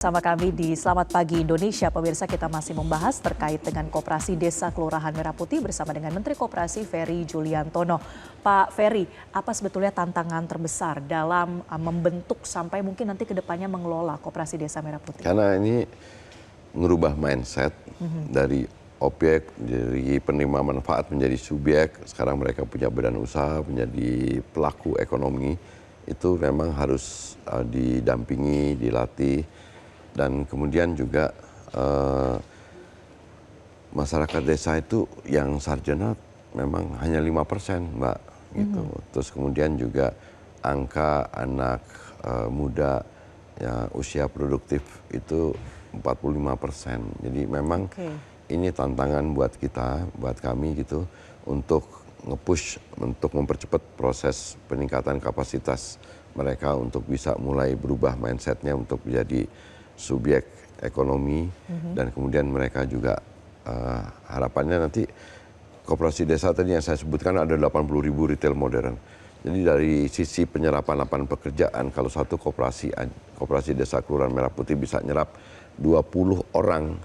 Sama kami di Selamat Pagi Indonesia, pemirsa, kita masih membahas terkait dengan Koperasi Desa Kelurahan Merah Putih bersama dengan Menteri Koperasi Ferry Juliantono. Pak Ferry, apa sebetulnya tantangan terbesar dalam membentuk sampai mungkin nanti ke depannya mengelola Koperasi Desa Merah Putih? Karena ini merubah mindset dari objek, dari penerima manfaat menjadi subjek, sekarang mereka punya badan usaha, menjadi pelaku ekonomi, itu memang harus didampingi, dilatih. Dan kemudian juga masyarakat desa itu yang sarjana memang hanya 5%, Mbak. Gitu. Terus kemudian juga angka anak muda ya, usia produktif itu 45%. Jadi memang ini tantangan buat kita, buat kami gitu, untuk nge-push, untuk mempercepat proses peningkatan kapasitas mereka untuk bisa mulai berubah mindsetnya untuk menjadi subjek ekonomi, dan kemudian mereka juga harapannya nanti koperasi desa tadi yang saya sebutkan ada 80.000 retail modern. Jadi dari sisi penyerapan lapangan pekerjaan, kalau satu koperasi desa Kelurahan Merah Putih bisa nyerap 20 orang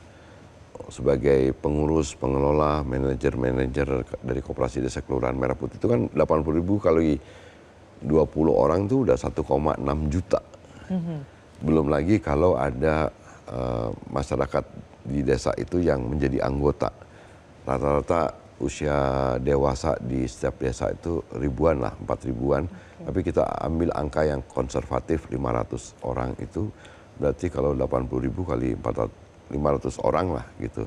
sebagai pengurus, pengelola, manajer dari koperasi desa Kelurahan Merah Putih, itu kan 80.000 kali 20 orang itu udah 1,6 juta. Belum lagi kalau ada masyarakat di desa itu yang menjadi anggota. Rata-rata usia dewasa di setiap desa itu ribuan lah, 4 ribuan. Tapi kita ambil angka yang konservatif 500 orang itu, berarti kalau 80.000 kali 500 orang lah gitu.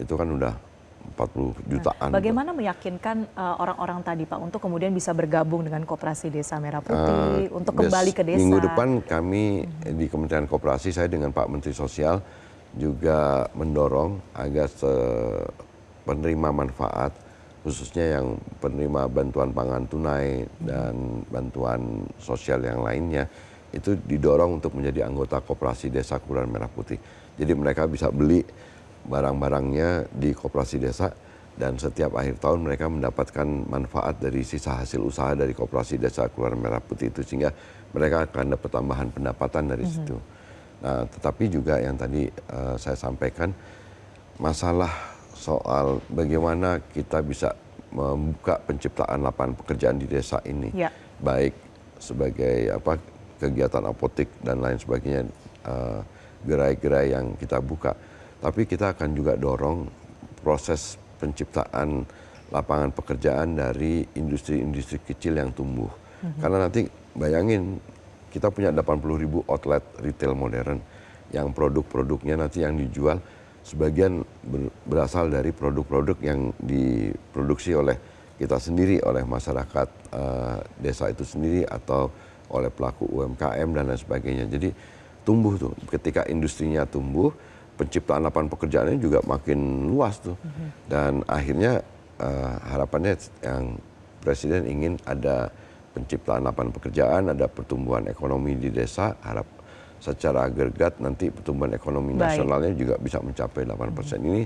Itu kan udah 40 jutaan. Bagaimana meyakinkan orang-orang tadi, Pak, untuk kemudian bisa bergabung dengan Koperasi Desa Merah Putih, untuk kembali ke desa? Minggu depan kami di Kementerian Koperasi, saya dengan Pak Menteri Sosial juga mendorong agar penerima manfaat, khususnya yang penerima bantuan pangan tunai dan bantuan sosial yang lainnya, itu didorong untuk menjadi anggota Koperasi Desa Kelurahan Merah Putih. Jadi mereka bisa beli barang-barangnya di koperasi desa, dan setiap akhir tahun mereka mendapatkan manfaat dari sisa hasil usaha dari koperasi desa Kelurahan Merah Putih itu, sehingga mereka akan dapat tambahan pendapatan dari situ. Nah, tetapi juga yang tadi saya sampaikan, masalah soal bagaimana kita bisa membuka penciptaan lapangan pekerjaan di desa ini, baik sebagai kegiatan apotik dan lain sebagainya, gerai-gerai yang kita buka. Tapi kita akan juga dorong proses penciptaan lapangan pekerjaan dari industri-industri kecil yang tumbuh. Karena nanti bayangin, kita punya 80.000 outlet retail modern yang produk-produknya nanti yang dijual sebagian berasal dari produk-produk yang diproduksi oleh kita sendiri, oleh masyarakat desa itu sendiri, atau oleh pelaku UMKM dan lain sebagainya. Jadi tumbuh tuh, ketika industrinya tumbuh, penciptaan lapangan pekerjaannya juga makin luas tuh. Dan akhirnya harapannya yang Presiden ingin ada penciptaan lapangan pekerjaan, ada pertumbuhan ekonomi di desa, harap secara agregat nanti pertumbuhan ekonomi nasionalnya juga bisa mencapai 8%. Ini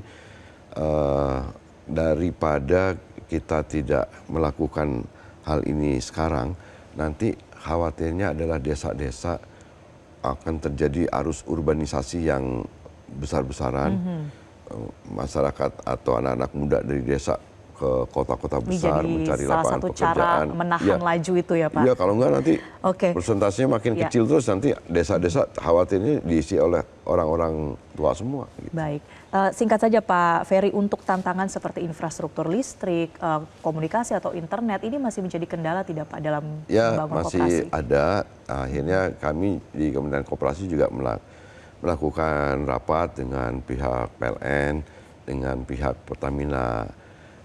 daripada kita tidak melakukan hal ini sekarang, nanti khawatirnya adalah desa-desa akan terjadi arus urbanisasi yang besar-besaran, masyarakat atau anak-anak muda dari desa ke kota-kota besar mencari lapangan pekerjaan. Cara menahan laju itu ya, Pak? Iya, kalau enggak nanti persentasenya makin kecil terus, nanti desa-desa khawatirnya diisi oleh orang-orang tua semua. Gitu. Baik, singkat saja Pak Ferry, untuk tantangan seperti infrastruktur listrik, komunikasi atau internet, ini masih menjadi kendala tidak Pak dalam membangun koperasi? Masih ada. Akhirnya kami di Kementerian Koperasi juga melakukan rapat dengan pihak PLN, dengan pihak Pertamina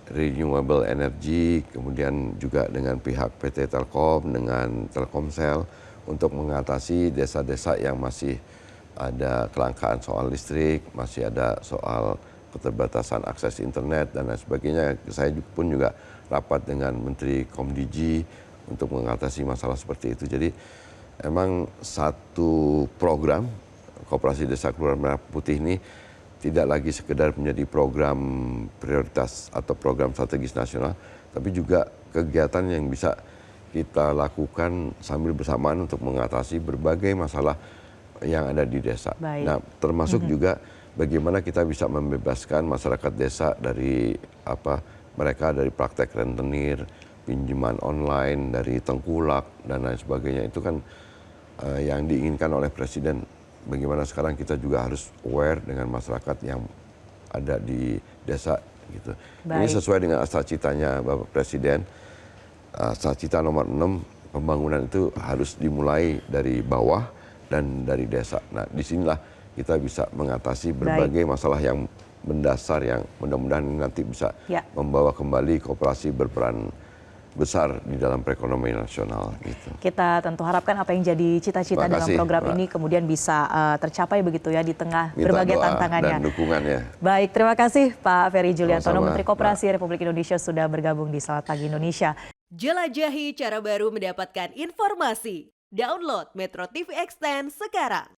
Renewable Energy, kemudian juga dengan pihak PT Telkom, dengan Telkomsel, untuk mengatasi desa-desa yang masih ada kelangkaan soal listrik, masih ada soal keterbatasan akses internet dan lain sebagainya. Saya pun juga rapat dengan Menteri Komdigi untuk mengatasi masalah seperti itu. Jadi emang satu program Koperasi Desa Kelurahan Merah Putih ini tidak lagi sekedar menjadi program prioritas atau program strategis nasional, tapi juga kegiatan yang bisa kita lakukan sambil bersamaan untuk mengatasi berbagai masalah yang ada di desa. Baik. Nah, termasuk juga bagaimana kita bisa membebaskan masyarakat desa dari mereka dari praktek rentenir, pinjaman online, dari tengkulak dan lain sebagainya. Itu kan yang diinginkan oleh Presiden. Bagaimana sekarang kita juga harus aware dengan masyarakat yang ada di desa gitu. Ini sesuai dengan asal citanya Bapak Presiden. Asal cita nomor 6, pembangunan itu harus dimulai dari bawah dan dari desa. Nah, disinilah kita bisa mengatasi berbagai masalah yang mendasar yang mudah-mudahan nanti bisa membawa kembali koperasi berperan besar di dalam perekonomian nasional. Gitu. Kita tentu harapkan apa yang jadi cita-cita dalam program ini kemudian bisa tercapai begitu ya di tengah berbagai tantangannya. Dan dukungannya. Baik, terima kasih Pak Ferry Juliantono, Menteri Koperasi Republik Indonesia sudah bergabung di Selamat Pagi Indonesia. Jelajahi cara baru mendapatkan informasi. Download Metro TV Extend sekarang.